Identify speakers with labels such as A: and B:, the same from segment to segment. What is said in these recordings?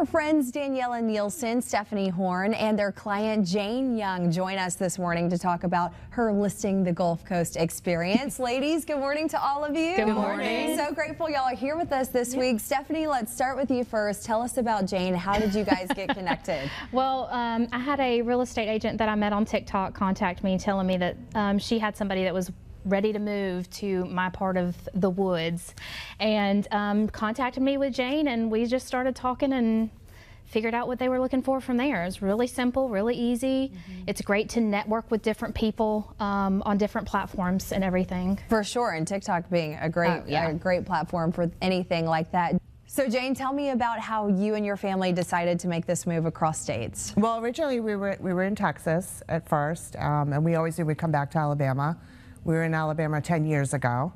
A: Our friends Daniela Nielsen, Stephanie Horn, and their client Jane Young join us this morning to talk about her listing the Gulf Coast experience. Ladies, good morning to all of you.
B: Good morning.
A: So grateful y'all are here with us this week. Stephanie, let's start with you first. Tell us about Jane. How did you guys get connected?
B: Well, I had a real estate agent that I met on TikTok contact me telling me that she had somebody that was ready to move to my part of the woods, and contacted me with Jane, and we just started talking and figured out what they were looking for from there. It's really simple, really easy. It's great to network with different people on different platforms and everything.
A: For sure, and TikTok being a great platform for anything like that. So Jane, tell me about how you and your family decided to make this move across states.
C: Well, originally we were in Texas at first, and we always would come back to Alabama. We were in Alabama 10 years ago,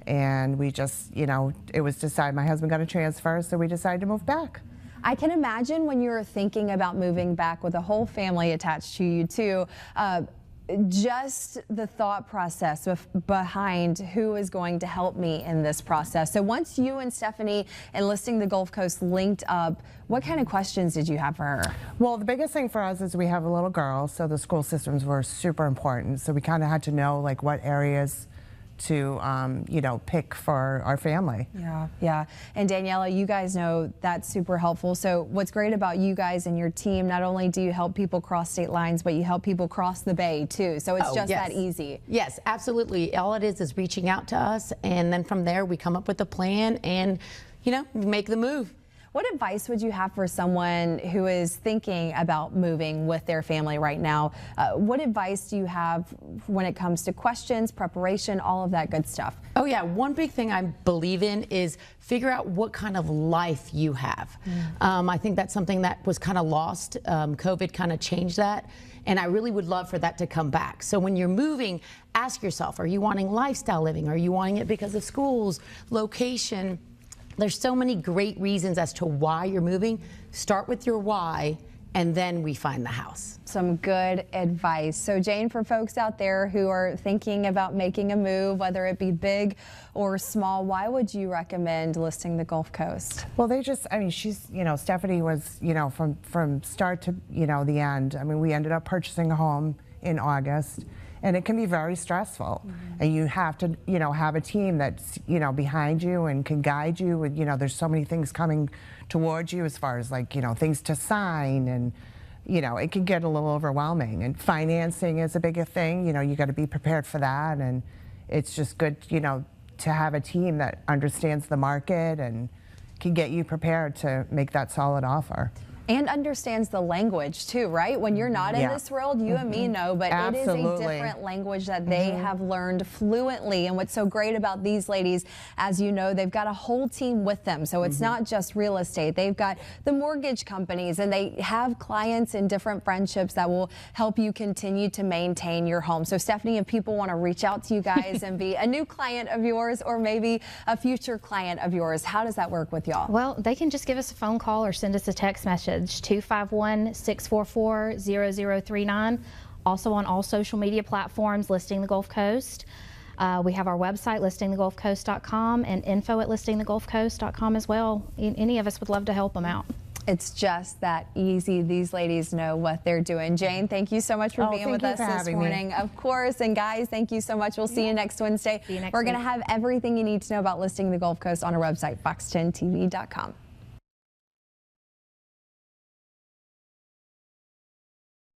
C: and we just, it was decided, my husband got a transfer, so we decided to move back.
A: I can imagine when you're thinking about moving back with a whole family attached to you too, just the thought process behind who is going to help me in this process. So once you and Stephanie and listing the Gulf Coast linked up, what kind of questions did you have for her?
C: Well, the biggest thing for us is we have a little girl, so the school systems were super important. So we kind of had to know like what areas to pick for our family.
A: Yeah. And Daniela, you guys know that's super helpful. So what's great about you guys and your team, not only do you help people cross state lines, but you help people cross the bay too. So it's that easy.
D: Yes, absolutely. All it is reaching out to us, and then from there we come up with a plan and, make the move.
A: What advice would you have for someone who is thinking about moving with their family right now? What advice do you have when it comes to questions, preparation, all of that good stuff?
D: Oh yeah, one big thing I believe in is figure out what kind of life you have. I think that's something that was kind of lost. COVID kind of changed that, and I really would love for that to come back. So when you're moving, ask yourself, are you wanting lifestyle living? Are you wanting it because of schools, location? There's so many great reasons as to why you're moving. Start with your why, and then we find the house.
A: Some good advice. So Jane, for folks out there who are thinking about making a move, whether it be big or small, why would you recommend listing the Gulf Coast?
C: Well, she's, Stephanie was, from start to, the end. I mean, we ended up purchasing a home in August. And it can be very stressful. And you have to, have a team that's, behind you and can guide you. And, there's so many things coming towards you as far as like, things to sign, and, it can get a little overwhelming. And financing is a bigger thing. You got to be prepared for that. And it's just good, to have a team that understands the market and can get you prepared to make that solid offer.
A: And understands the language too, right? When you're not in this world, you and me know, but it is a different language that they have learned fluently. And what's so great about these ladies, as you know, they've got a whole team with them. So it's not just real estate. They've got the mortgage companies, and they have clients and different friendships that will help you continue to maintain your home. So Stephanie, if people want to reach out to you guys and be a new client of yours or maybe a future client of yours, how does that work with y'all?
B: Well, they can just give us a phone call or send us a text message. 251-644-0039. Also on all social media platforms, Listing the Gulf Coast. We have our website, listingthegulfcoast.com, and info@listingthegulfcoast.com as well. Any of us would love to help them out.
A: It's just that easy. These ladies know what they're doing. Jane, thank you so much for being with us this morning. Of course. And guys, thank you so much. We'll see you next Wednesday. We're going to have everything you need to know about listing the Gulf Coast on our website, fox10tv.com.